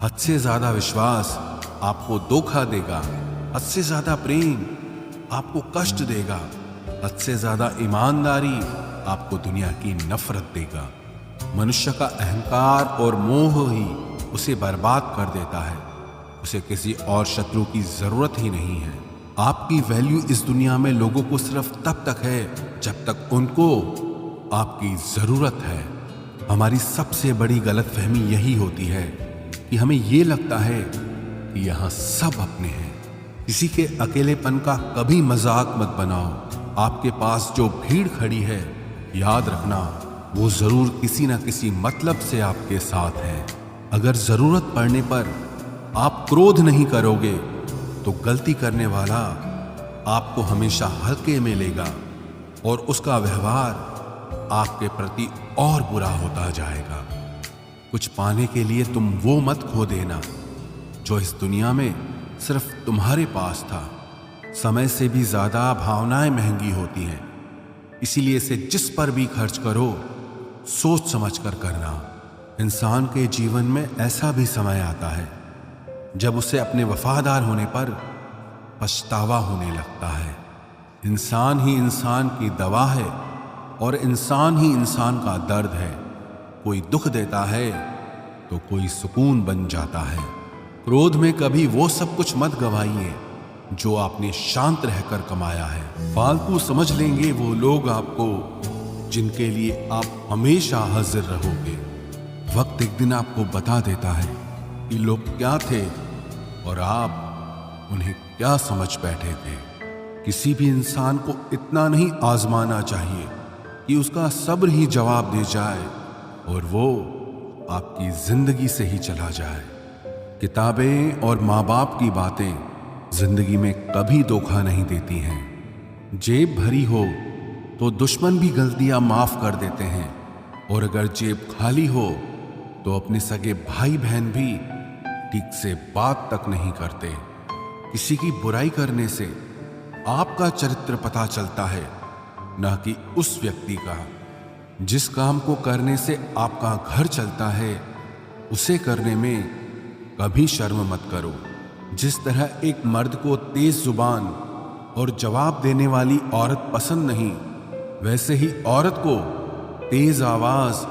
हद से ज्यादा विश्वास आपको धोखा देगा, हद से ज्यादा प्रेम आपको कष्ट देगा, हद से ज्यादा ईमानदारी आपको दुनिया की नफरत देगा। मनुष्य का अहंकार और मोह ही उसे बर्बाद कर देता है। उसे किसी और शत्रु की जरूरत ही नहीं है। आपकी वैल्यू इस दुनिया में लोगों को सिर्फ तब तक है जब तक उनको आपकी जरूरत है। हमारी सबसे बड़ी गलतफहमी यही होती है कि हमें ये लगता है कि यहां सब अपने हैं। किसी के अकेलेपन का कभी मजाक मत बनाओ। आपके पास जो भीड़ खड़ी है, याद रखना वो जरूर किसी ना किसी मतलब से आपके साथ है। अगर जरूरत पड़ने पर आप क्रोध नहीं करोगे तो गलती करने वाला आपको हमेशा हल्के में लेगा और उसका व्यवहार आपके प्रति और बुरा होता जाएगा। कुछ पाने के लिए तुम वो मत खो देना जो इस दुनिया में सिर्फ तुम्हारे पास था। समय से भी ज्यादा भावनाएं महंगी होती हैं, इसीलिए इसे जिस पर भी खर्च करो सोच समझ कर करना। इंसान के जीवन में ऐसा भी समय आता है जब उसे अपने वफादार होने पर पछतावा होने लगता है। इंसान ही इंसान की दवा है और इंसान ही इंसान का दर्द है। कोई दुख देता है तो कोई सुकून बन जाता है। क्रोध में कभी वो सब कुछ मत गवाइए जो आपने शांत रहकर कमाया है। फालतू समझ लेंगे वो लोग आपको जिनके लिए आप हमेशा हाजिर रहोगे। वक्त एक दिन आपको बता देता है कि लोग क्या थे और आप उन्हें क्या समझ बैठे थे। किसी भी इंसान को इतना नहीं आजमाना चाहिए कि उसका सब्र ही जवाब दे जाए और वो आपकी जिंदगी से ही चला जाए। किताबें और माँ बाप की बातें जिंदगी में कभी धोखा नहीं देती हैं। जेब भरी हो तो दुश्मन भी गलतियां माफ कर देते हैं और अगर जेब खाली हो तो अपने सगे भाई बहन भी ठीक से बात तक नहीं करते। किसी की बुराई करने से आपका चरित्र पता चलता है, न कि उस व्यक्ति का। जिस काम को करने से आपका घर चलता है उसे करने में कभी शर्म मत करो। जिस तरह एक मर्द को तेज जुबान और जवाब देने वाली औरत पसंद नहीं, वैसे ही औरत को तेज आवाज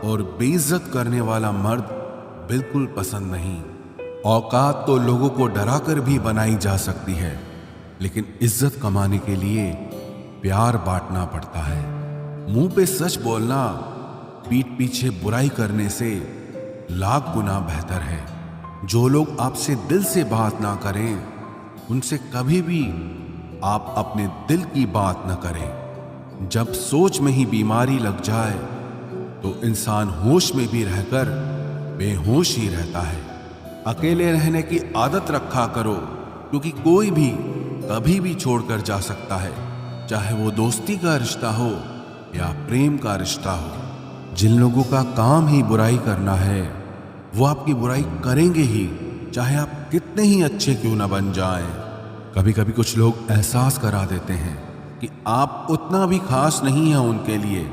और बेइज्जत करने वाला मर्द बिल्कुल पसंद नहीं। औकात तो लोगों को डराकर भी बनाई जा सकती है, लेकिन इज्जत कमाने के लिए प्यार बांटना पड़ता है। मुंह पे सच बोलना पीठ पीछे बुराई करने से लाख गुना बेहतर है। जो लोग आपसे दिल से बात ना करें उनसे कभी भी आप अपने दिल की बात न करें। जब सोच में ही बीमारी लग जाए तो इंसान होश में भी रहकर बेहोश ही रहता है। अकेले रहने की आदत रखा करो, क्योंकि कोई भी कभी भी छोड़कर जा सकता है, चाहे वो दोस्ती का रिश्ता हो या प्रेम का रिश्ता हो। जिन लोगों का काम ही बुराई करना है वो आपकी बुराई करेंगे ही, चाहे आप कितने ही अच्छे क्यों ना बन जाएं। कभी कभी कुछ लोग एहसास करा देते हैं कि आप उतना भी खास नहीं हैं उनके लिए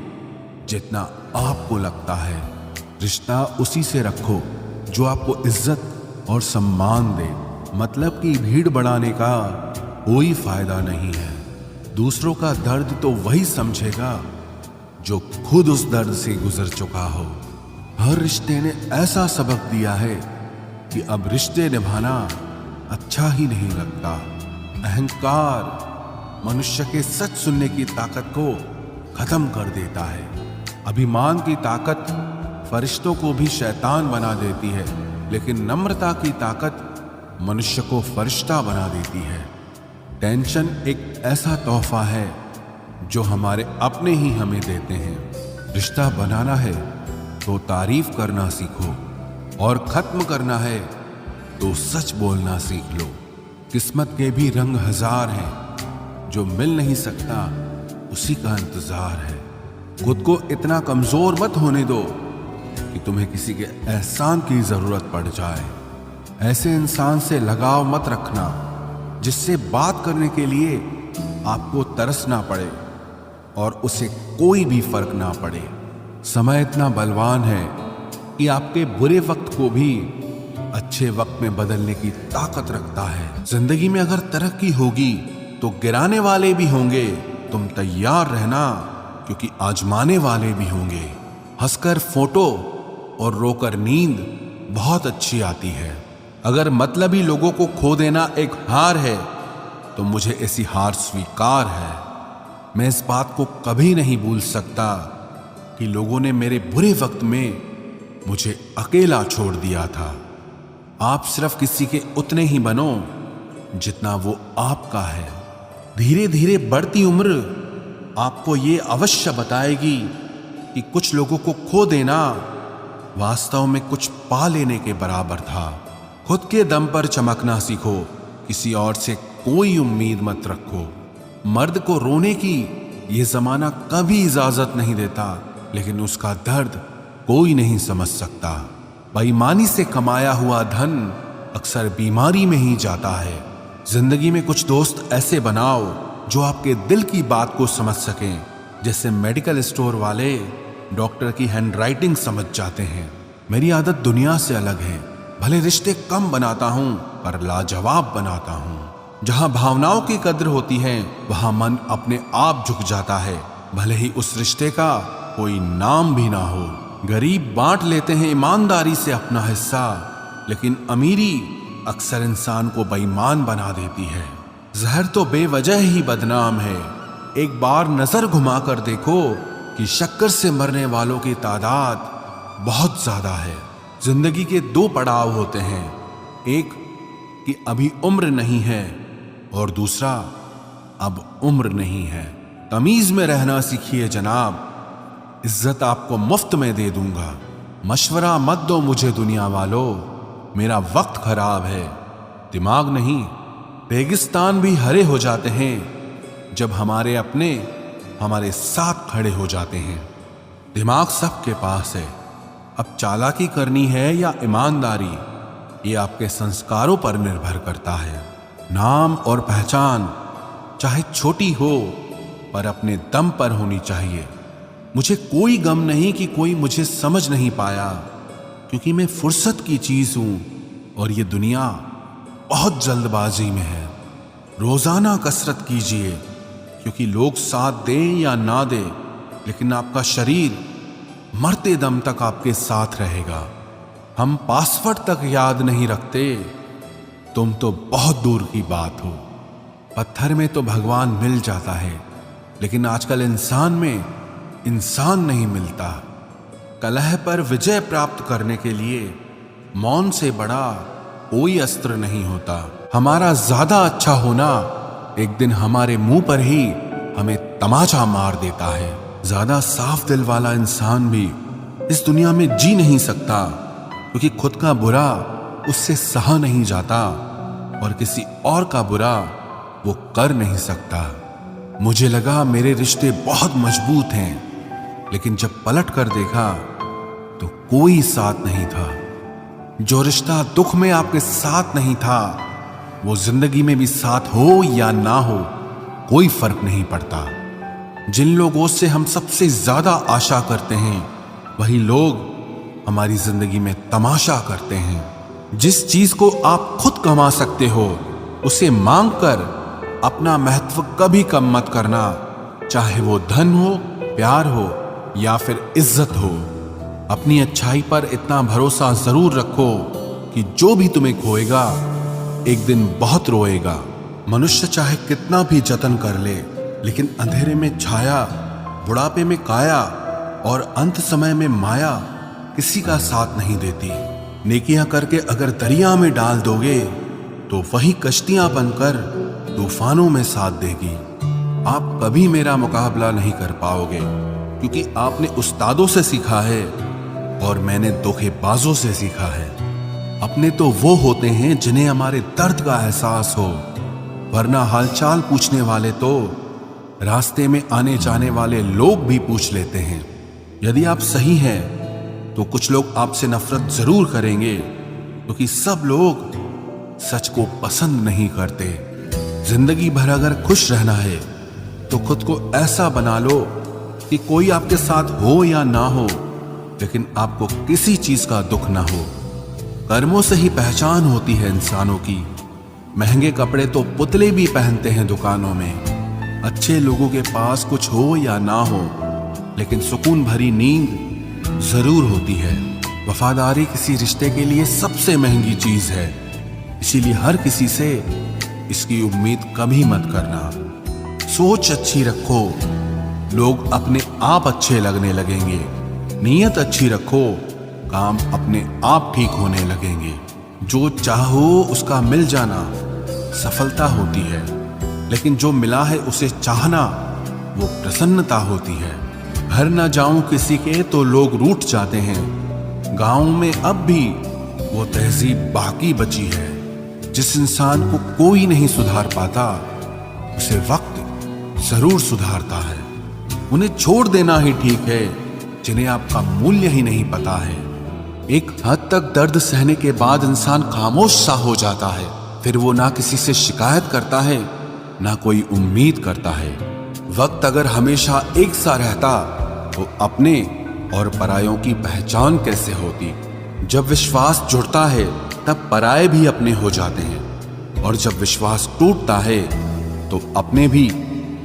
जितना आपको लगता है। रिश्ता उसी से रखो जो आपको इज्जत और सम्मान दे। मतलब की भीड़ बढ़ाने का कोई फायदा नहीं है। दूसरों का दर्द तो वही समझेगा जो खुद उस दर्द से गुजर चुका हो। हर रिश्ते ने ऐसा सबक दिया है कि अब रिश्ते निभाना अच्छा ही नहीं लगता। अहंकार मनुष्य के सच सुनने की ताकत को खत्म कर देता है। अभिमान की ताकत फरिश्तों को भी शैतान बना देती है, लेकिन नम्रता की ताकत मनुष्य को फरिश्ता बना देती है। टेंशन एक ऐसा तोहफा है जो हमारे अपने ही हमें देते हैं। रिश्ता बनाना है तो तारीफ करना सीखो और खत्म करना है तो सच बोलना सीख लो। किस्मत के भी रंग हजार हैं, जो मिल नहीं सकता उसी का इंतजार है। खुद को इतना कमजोर मत होने दो कि तुम्हें किसी के एहसान की जरूरत पड़ जाए। ऐसे इंसान से लगाव मत रखना जिससे बात करने के लिए आपको तरसना पड़े और उसे कोई भी फर्क ना पड़े। समय इतना बलवान है कि आपके बुरे वक्त को भी अच्छे वक्त में बदलने की ताकत रखता है। जिंदगी में अगर तरक्की होगी तो गिराने वाले भी होंगे। तुम तैयार रहना, क्योंकि आजमाने वाले भी होंगे। हंसकर फोटो और रोकर नींद बहुत अच्छी आती है। अगर मतलबी लोगों को खो देना एक हार है तो मुझे ऐसी हार स्वीकार है। मैं इस बात को कभी नहीं भूल सकता कि लोगों ने मेरे बुरे वक्त में मुझे अकेला छोड़ दिया था। आप सिर्फ किसी के उतने ही बनो जितना वो आपका है। धीरे धीरे बढ़ती उम्र आपको ये अवश्य बताएगी कि कुछ लोगों को खो देना वास्तव में कुछ पा लेने के बराबर था। खुद के दम पर चमकना सीखो, किसी और से कोई उम्मीद मत रखो। मर्द को रोने की ये जमाना कभी इजाजत नहीं देता, लेकिन उसका दर्द कोई नहीं समझ सकता। बेईमानी से कमाया हुआ धन अक्सर बीमारी में ही जाता है। जिंदगी में कुछ दोस्त ऐसे बनाओ जो आपके दिल की बात को समझ सकें। जैसे मेडिकल स्टोर वाले डॉक्टर की हैंडराइटिंग समझ जाते हैं। मेरी आदत दुनिया से अलग है। भले रिश्ते कम बनाता हूं पर लाजवाब बनाता हूं। जहां भावनाओं की कद्र होती है वहां मन अपने आप झुक जाता है, भले ही उस रिश्ते का कोई नाम भी ना हो। गरीब बांट लेते हैं ईमानदारी से अपना हिस्सा, लेकिन अमीरी अक्सर इंसान को बेईमान बना देती है। जहर तो बेवजह ही बदनाम है। एक बार नजर घुमाकर देखो कि शक्कर से मरने वालों की तादाद बहुत ज्यादा है। जिंदगी के दो पड़ाव होते हैं, एक कि अभी उम्र नहीं है और दूसरा अब उम्र नहीं है। तमीज में रहना सीखिए जनाब, इज्जत आपको मुफ्त में दे दूंगा। मशवरा मत दो मुझे दुनिया वालों, मेरा वक्त खराब है। दिमाग नहीं, रेगिस्तान भी हरे हो जाते हैं जब हमारे अपने हमारे साथ खड़े हो जाते हैं। दिमाग सबके पास है, अब चालाकी करनी है या ईमानदारी, ये आपके संस्कारों पर निर्भर करता है। नाम और पहचान चाहे छोटी हो पर अपने दम पर होनी चाहिए। मुझे कोई गम नहीं कि कोई मुझे समझ नहीं पाया, क्योंकि मैं फुर्सत की चीज हूं और ये दुनिया बहुत जल्दबाजी में है। रोजाना कसरत कीजिए, क्योंकि लोग साथ दें या ना दें, लेकिन आपका शरीर मरते दम तक आपके साथ रहेगा। हम पासवर्ड तक याद नहीं रखते, तुम तो बहुत दूर की बात हो। पत्थर में तो भगवान मिल जाता है, लेकिन आजकल इंसान में इंसान नहीं मिलता। कलह पर विजय प्राप्त करने के लिए मौन से बड़ा कोई अस्त्र नहीं होता। हमारा ज्यादा अच्छा होना एक दिन हमारे मुंह पर ही हमें तमाचा मार देता है। ज्यादा साफ दिल वाला इंसान भी इस दुनिया में जी नहीं सकता, क्योंकि खुद का बुरा उससे सहा नहीं जाता और किसी और का बुरा वो कर नहीं सकता। मुझे लगा मेरे रिश्ते बहुत मजबूत हैं, लेकिन जब पलट कर देखा तो कोई साथ नहीं था। जो रिश्ता दुख में आपके साथ नहीं था, वो जिंदगी में भी साथ हो या ना हो कोई फर्क नहीं पड़ता। जिन लोगों से हम सबसे ज्यादा आशा करते हैं, वही लोग हमारी जिंदगी में तमाशा करते हैं। जिस चीज को आप खुद कमा सकते हो, उसे मांग कर अपना महत्व कभी कम मत करना, चाहे वो धन हो, प्यार हो या फिर इज्जत हो। अपनी अच्छाई पर इतना भरोसा जरूर रखो कि जो भी तुम्हें खोएगा एक दिन बहुत रोएगा। मनुष्य चाहे कितना भी जतन कर ले, लेकिन अंधेरे में छाया, बुढ़ापे में काया और अंत समय में माया किसी का साथ नहीं देती। नेकियां करके अगर दरिया में डाल दोगे तो वही कश्तियां बनकर तूफानों में साथ देगी। आप कभी मेरा मुकाबला नहीं कर पाओगे, क्योंकि आपने उस्तादों से सीखा है और मैंने धोखेबाजों से सीखा है। अपने तो वो होते हैं जिन्हें हमारे दर्द का एहसास हो, वरना हालचाल पूछने वाले तो रास्ते में आने जाने वाले लोग भी पूछ लेते हैं। यदि आप सही हैं तो कुछ लोग आपसे नफरत जरूर करेंगे, क्योंकि सब लोग सच को पसंद नहीं करते। जिंदगी भर अगर खुश रहना है तो खुद को ऐसा बना लो कि कोई आपके साथ हो या ना हो, लेकिन आपको किसी चीज का दुख ना हो। कर्मों से ही पहचान होती है इंसानों की। महंगे कपड़े तो पुतले भी पहनते हैं दुकानों में। अच्छे लोगों के पास कुछ हो या ना हो, लेकिन सुकून भरी नींद जरूर होती है। वफादारी किसी रिश्ते के लिए सबसे महंगी चीज है, इसीलिए हर किसी से इसकी उम्मीद कभी मत करना। सोच अच्छी रखो, लोग अपने आप अच्छे लगने लगेंगे। नीयत अच्छी रखो, काम अपने आप ठीक होने लगेंगे। जो चाहो उसका मिल जाना सफलता होती है, लेकिन जो मिला है उसे चाहना वो प्रसन्नता होती है। घर न जाऊं किसी के तो लोग रूठ जाते हैं। गांव में अब भी वो तहजीब बाकी बची है। जिस इंसान को कोई नहीं सुधार पाता, उसे वक्त जरूर सुधारता है। उन्हें छोड़ देना ही ठीक है जिन्हें आपका मूल्य ही नहीं पता है। एक हद तक दर्द सहने के बाद इंसान खामोश सा हो जाता है। फिर वो ना किसी से शिकायत करता है, ना कोई उम्मीद करता है। वक्त अगर हमेशा एक सा रहता तो अपने और परायों की पहचान कैसे होती। जब विश्वास जुड़ता है तब पराये भी अपने हो जाते हैं, और जब विश्वास टूटता है तो अपने भी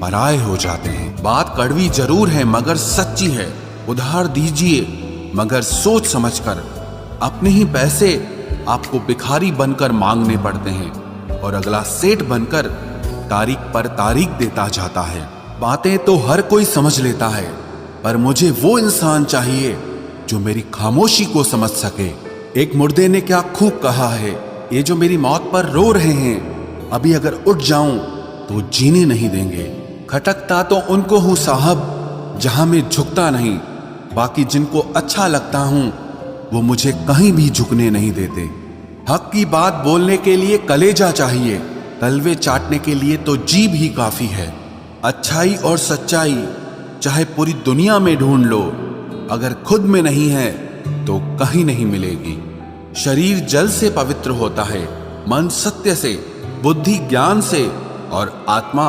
पराये हो जाते हैं। बात कड़वी जरूर है मगर सच्ची है। उधार दीजिए मगर सोच समझकर। अपने ही पैसे आपको भिखारी बनकर मांगने पड़ते हैं, और अगला सेठ बनकर तारीख पर तारीख देता जाता है। बातें तो हर कोई समझ लेता है, पर मुझे वो इंसान चाहिए जो मेरी खामोशी को समझ सके। एक मुर्दे ने क्या खूब कहा है, ये जो मेरी मौत पर रो रहे हैं, अभी अगर उठ जाऊं तो जीने नहीं देंगे। खटकता तो उनको हूं साहब जहां मैं झुकता नहीं, बाकी जिनको अच्छा लगता हूं वो मुझे कहीं भी झुकने नहीं देते। हक की बात बोलने के लिए कलेजा चाहिए, तलवे चाटने के लिए तो जीभ ही काफी है। अच्छाई और सच्चाई चाहे पूरी दुनिया में ढूंढ लो, अगर खुद में नहीं है तो कहीं नहीं मिलेगी। शरीर जल से पवित्र होता है, मन सत्य से, बुद्धि ज्ञान से, और आत्मा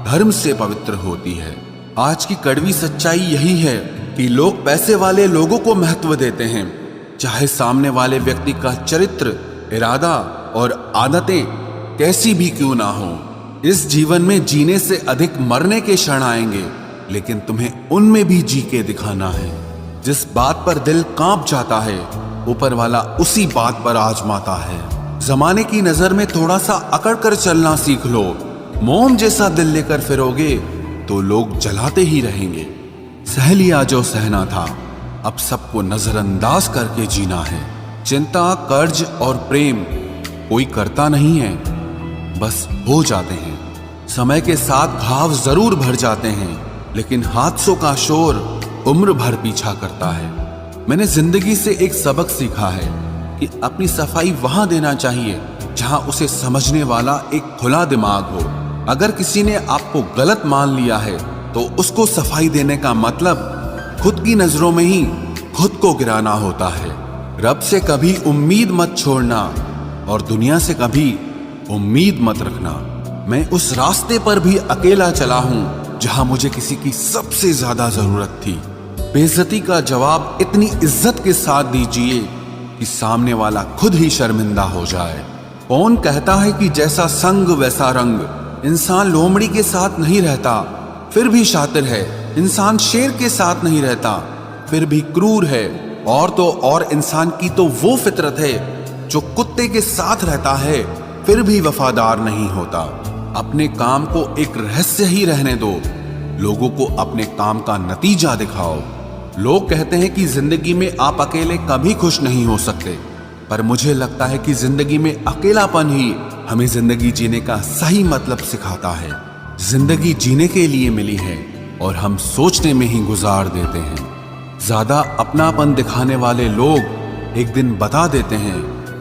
धर्म से पवित्र होती है। आज की कड़वी सच्चाई यही है कि लोग पैसे वाले लोगों को महत्व देते हैं, चाहे सामने वाले व्यक्ति का चरित्र, इरादा और आदतें कैसी भी क्यों ना हो। इस जीवन में जीने से अधिक मरने के क्षण आएंगे, लेकिन तुम्हें उनमें भी जी के दिखाना है। जिस बात पर दिल कांप जाता है, ऊपर वाला उसी बात पर आजमाता है। जमाने की नजर में थोड़ा सा अकड़ कर चलना सीख लो। मोम जैसा दिल लेकर फिरोगे तो लोग जलाते ही रहेंगे। सह लिया जो सहना था, अब सबको नजरअंदाज करके जीना है। चिंता, कर्ज और प्रेम कोई करता नहीं है, बस हो जाते हैं। समय के साथ घाव जरूर भर जाते हैं, लेकिन हादसों का शोर उम्र भर पीछा करता है। मैंने जिंदगी से एक सबक सीखा है कि अपनी सफाई वहां देना चाहिए जहां उसे समझने वाला एक खुला दिमाग हो। अगर किसी ने आपको गलत मान लिया है तो उसको सफाई देने का मतलब खुद की नजरों में ही खुद को गिराना होता है। रब से कभी उम्मीद मत छोड़ना और दुनिया से कभी उम्मीद मत रखना। मैं उस रास्ते पर भी अकेला चला हूं जहां मुझे किसी की सबसे ज्यादा जरूरत थी। बेइज्जती का जवाब इतनी इज्जत के साथ दीजिए कि सामने वाला खुद ही शर्मिंदा हो जाए। कौन कहता है कि जैसा संग वैसा रंग। इंसान लोमड़ी के साथ नहीं रहता फिर भी शातिर है। इंसान शेर के साथ नहीं रहता फिर भी क्रूर है। और तो और इंसान की तो वो फितरत है जो कुत्ते के साथ रहता है फिर भी वफादार नहीं होता। अपने काम को एक रहस्य ही रहने दो, लोगों को अपने काम का नतीजा दिखाओ। लोग कहते हैं कि जिंदगी में आप अकेले कभी खुश नहीं हो सकते, पर मुझे लगता है कि जिंदगी में अकेलापन ही हमें जिंदगी जीने का सही मतलब सिखाता है। जिंदगी जीने के लिए मिली है और हम सोचने में ही गुजार देते हैं। ज्यादा अपनापन दिखाने वाले लोग एक दिन बता देते हैं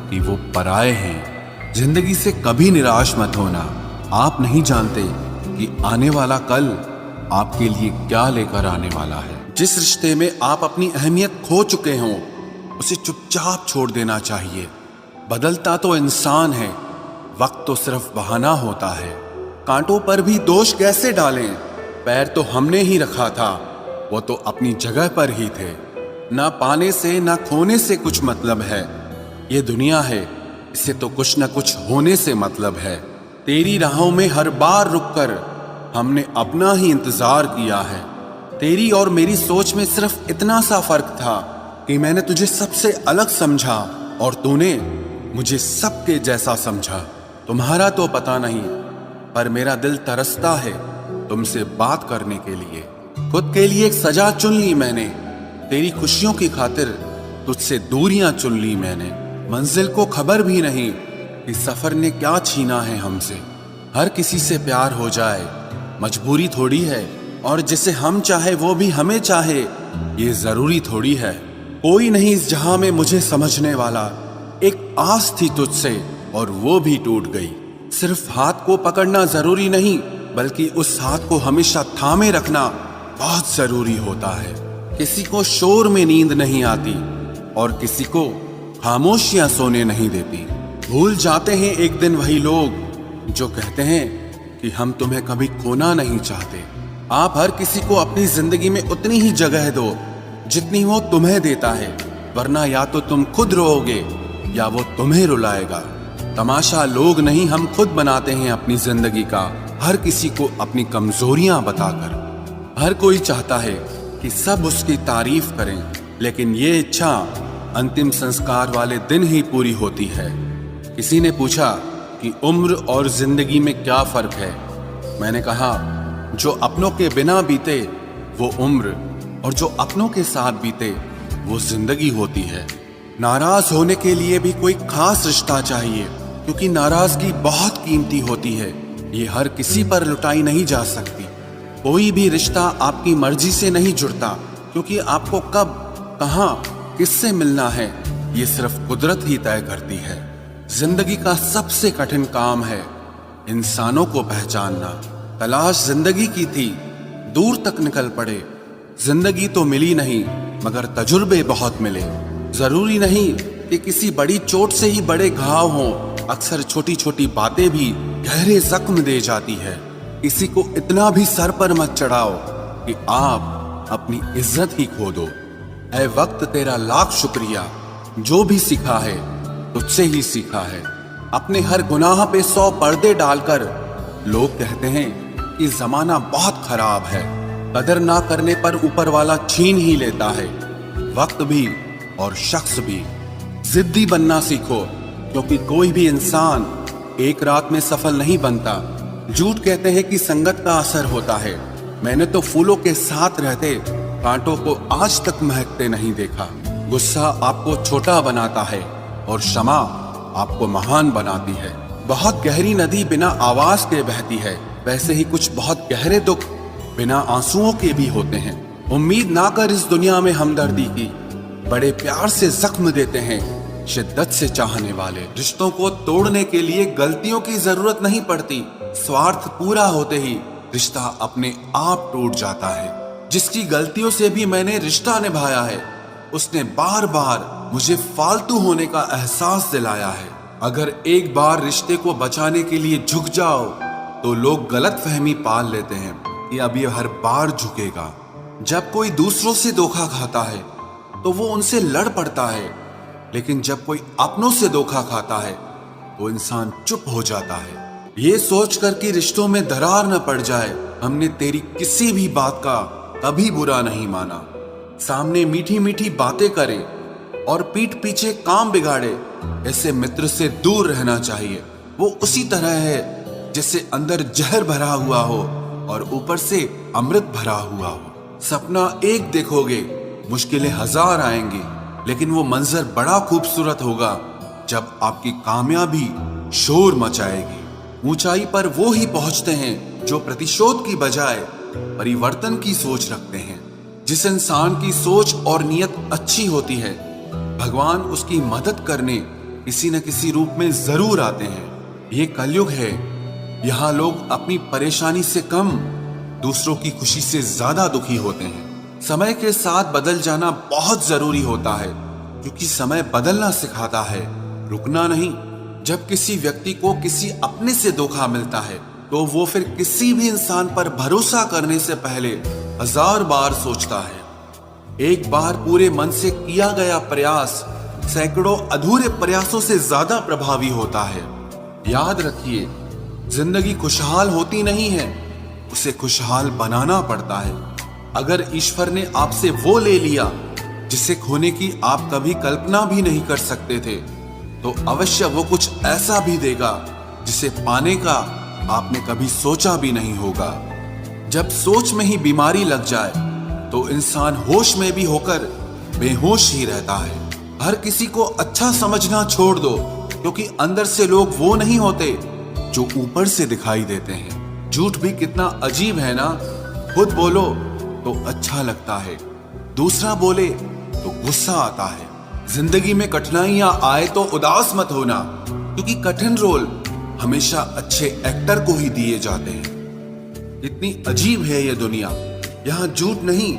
कि वो पराये हैं। जिंदगी से कभी निराश मत होना। आप नहीं जानते कि आने वाला कल आपके लिए क्या लेकर आने वाला है। जिस रिश्ते में आप अपनी अहमियत खो चुके हों उसे चुपचाप छोड़ देना चाहिए। बदलता तो इंसान है, वक्त तो सिर्फ बहाना होता है। कांटों पर भी दोष कैसे डालें, पैर तो हमने ही रखा था, वो तो अपनी जगह पर ही थे। ना पाने से ना खोने से कुछ मतलब है, ये दुनिया है, इसे तो कुछ न कुछ होने से मतलब है। तेरी राहों में हर बार रुककर हमने अपना ही इंतजार किया है। तेरी और मेरी सोच में सिर्फ इतना सा फर्क था कि मैंने तुझे सबसे अलग समझा और तूने मुझे सबके जैसा समझा। तुम्हारा तो पता नहीं, पर मेरा दिल तरसता है तुमसे बात करने के लिए। खुद के लिए एक सजा चुन ली मैंने, तेरी खुशियों की खातिर तुझसे दूरियां चुन ली मैंने। मंजिल को खबर भी नहीं कि सफर ने क्या छीना है हमसे। हर किसी से प्यार हो जाए मजबूरी थोड़ी है, और जिसे हम चाहे वो भी हमें चाहे ये जरूरी थोड़ी है। कोई नहीं इस जहां में मुझे समझने वाला, एक आस थी तुझसे और वो भी टूट गई। सिर्फ हाथ को पकड़ना जरूरी नहीं, बल्कि उस हाथ को हमेशा थामे रखना बहुत जरूरी होता है। किसी को शोर में नींद नहीं आती और किसी को खामोशियां सोने नहीं देती। भूल जाते हैं एक दिन वही लोग जो कहते हैं कि हम तुम्हें कभी खोना नहीं चाहते। आप हर किसी को अपनी जिंदगी में उतनी ही जगह दो जितनी वो तुम्हें देता है, वरना या तो तुम खुद रोओगे या वो तुम्हें रुलाएगा। तमाशा लोग नहीं, हम खुद बनाते हैं अपनी जिंदगी का, हर किसी को अपनी कमजोरियां बताकर। हर कोई चाहता है कि सब उसकी तारीफ करें, लेकिन ये इच्छा अंतिम संस्कार वाले दिन ही पूरी होती है। किसी ने पूछा कि उम्र और जिंदगी में क्या फर्क है। मैंने कहा, जो अपनों के बिना बीते वो उम्र, और जो अपनों के साथ बीते वो जिंदगी होती है। नाराज होने के लिए भी कोई खास रिश्ता चाहिए, क्योंकि नाराजगी बहुत कीमती होती है। ये हर किसी पर लुटाई नहीं जा सकती। कोई भी रिश्ता आपकी मर्जी से नहीं जुड़ता, क्योंकि आपको कब, कहां, किससे मिलना है ये सिर्फ कुदरत ही तय करती है। जिंदगी का सबसे कठिन काम है इंसानों को पहचानना। तलाश जिंदगी की थी, दूर तक निकल पड़े। जिंदगी तो मिली नहीं, मगर तजुर्बे बहुत मिले। जरूरी नहीं कि किसी बड़ी चोट से ही बड़े घाव हों, अक्सर छोटी छोटी बातें भी गहरे जख्म दे जाती है। किसी को इतना भी सर पर मत चढ़ाओ कि आप अपनी इज्जत ही खो दो। ऐ वक्त तेरा लाख शुक्रिया, जो भी सीखा है तुझसे ही सीखा है। अपने हर गुनाह पे 100 पर्दे डालकर लोग कहते हैं कि जमाना बहुत खराब है। कदर ना करने पर ऊपर वाला छीन ही लेता है, वक्त भी और शख्स भी। जिद्दी बनना सीखो, क्योंकि कोई भी इंसान एक रात में सफल नहीं बनता। झूठ कहते हैं कि संगत का असर होता है। मैंने तो फूलों के साथ रहते कांटों को आज तक महकते नहीं देखा। गुस्सा आपको छोटा बनाता है और क्षमा आपको महान बनाती है। बहुत गहरी नदी बिना आवाज के बहती है, वैसे ही कुछ बहुत गहरे दुख बिना आंसुओं के भी होते हैं। उम्मीद ना कर इस दुनिया में हमदर्दी की, बड़े प्यार से जख्म देते हैं शिद्दत से चाहने वाले। रिश्तों को तोड़ने के लिए गलतियों की जरूरत नहीं पड़ती, स्वार्थ पूरा होते ही रिश्ता अपने आप टूट जाता है। जिसकी गलतियों से भी मैंने रिश्ता निभाया है, उसने बार बार मुझे फालतू होने का एहसास दिलाया है। अगर एक बार रिश्ते को बचाने के लिए झुक जाओ तो लोग गलत फहमी पाल लेते हैं कि अब ये हर बार झुकेगा। जब कोई दूसरों से धोखा खाता है तो वो उनसे लड़ पड़ता है, लेकिन जब कोई अपनों से धोखा खाता है तो इंसान चुप हो जाता है। ये सोचकर कि रिश्तों में दरार न पड़ जाए, हमने तेरी किसी भी बात का कभी बुरा नहीं माना। सामने मीठी मीठी बातें करे और पीठ पीछे काम बिगाड़े, ऐसे मित्र से दूर रहना चाहिए। वो उसी तरह है जैसे अंदर जहर भरा हुआ हो और ऊपर से अमृत भरा हुआ हो। सपना एक देखोगे, मुश्किलें 1000 आएंगी, लेकिन वो मंजर बड़ा खूबसूरत होगा जब आपकी कामयाबी शोर मचाएगी। ऊंचाई पर वो ही पहुंचते हैं जो प्रतिशोध की बजाय परिवर्तन की सोच रखते हैं। जिस इंसान की सोच और नियत अच्छी होती है, भगवान उसकी मदद करने किसी न किसी रूप में जरूर आते हैं। ये कलयुग है, यहाँ लोग अपनी परेशानी से कम दूसरों की खुशी से ज्यादा दुखी होते हैं। समय के साथ बदल जाना बहुत जरूरी होता है, क्योंकि समय बदलना सिखाता है, रुकना नहीं। जब किसी व्यक्ति को किसी अपने से धोखा मिलता है तो वो फिर किसी भी इंसान पर भरोसा करने से पहले 1000 बार सोचता है। एक बार पूरे मन से किया गया प्रयास सैकड़ों अधूरे प्रयासों से ज्यादा प्रभावी होता है। याद रखिए, जिंदगी खुशहाल होती नहीं है, उसे खुशहाल बनाना पड़ता है। अगर ईश्वर ने आपसे वो ले लिया जिसे खोने की आप कभी कल्पना भी नहीं कर सकते थे, तो अवश्य वो कुछ ऐसा भी देगा जिसे पाने का आपने कभी सोचा भी नहीं होगा। जब सोच में ही बीमारी लग जाए तो इंसान होश में भी होकर बेहोश ही रहता है। हर किसी को अच्छा समझना छोड़ दो, क्योंकि अंदर से लोग वो नहीं होते जो ऊपर से दिखाई देते हैं। झूठ भी कितना अजीब है ना। खुद बोलो तो अच्छा लगता है, दूसरा बोले तो गुस्सा आता है। जिंदगी में कठिनाइयां आए तो उदास मत होना, क्योंकि कठिन रोल हमेशा अच्छे एक्टर को ही दिए जाते हैं। इतनी अजीब है ये दुनिया, यहाँ झूठ नहीं,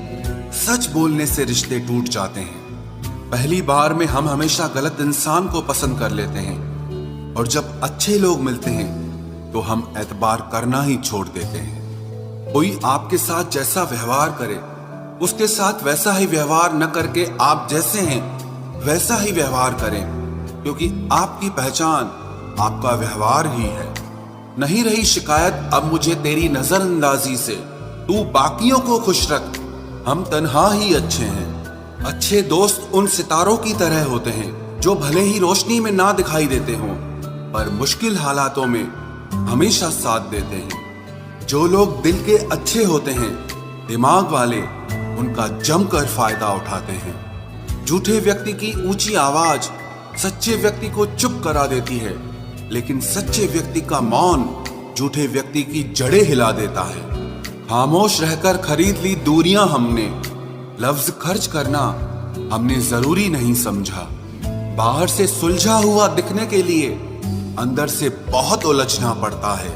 सच बोलने से रिश्ते टूट जाते हैं। पहली बार में हम हमेशा गलत इंसान को पसंद कर लेते हैं, और जब अच्छे लोग मिलते हैं तो हम एतबार करना ही छोड़ देते हैं। कोई आपके साथ जैसा व्यवहार करे, उसके साथ वैसा ही व्यवहार न करके आप जैसे हैं वैसा ही व्यवहार करें, क्योंकि आपकी पहचान आपका व्यवहार ही है। नहीं रही शिकायत अब मुझे तेरी नजरअंदाजी से, तू बाकियों को खुश रख, हम तन्हा ही अच्छे हैं। अच्छे दोस्त उन सितारों की तरह होते हैं जो भले ही रोशनी में ना दिखाई देते हों, पर मुश्किल हालातों में हमेशा साथ देते हैं। जो लोग दिल के अच्छे होते हैं, दिमाग वाले उनका जमकर फायदा उठाते हैं। झूठे व्यक्ति की ऊंची आवाज सच्चे व्यक्ति को चुप करा देती है, लेकिन सच्चे व्यक्ति का मौन झूठे व्यक्ति की जड़ें हिला देता है। खामोश रहकर खरीद ली दूरियां हमने, लफ्ज खर्च करना हमने जरूरी नहीं समझा। बाहर से सुलझा हुआ दिखने के लिए अंदर से बहुत उलझना पड़ता है।